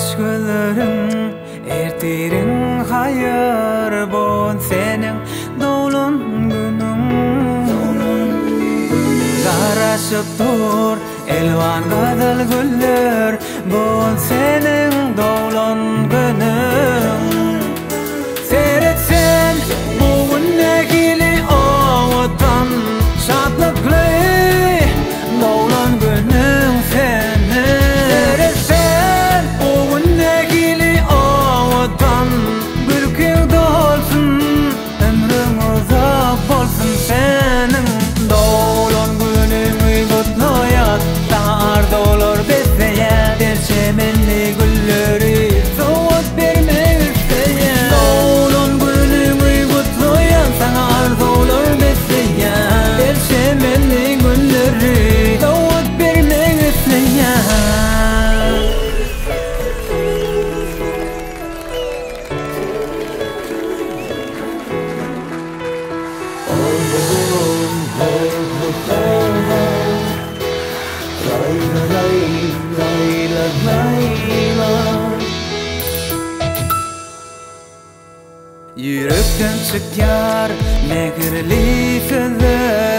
aç gözlerin ertirin hayır bon senin doğulun günün Garaşıp dur elvan gadal güller bon senin doğulun günün Seyretsen bu günnegili oğutan şadlıklı doğulun günün senin Seyretsen bu günnegili oğutan gülkün dolsun ömrün uzak bolsun senin doğulun günün kutlayat dar dolur besleyen derçemenli gülleri soğut verme isteyen doğulun günün kutlayan sana arz olur besleyen derçemenli gülleri soğut verme isteyen Yürekten çıkar mehirli sözler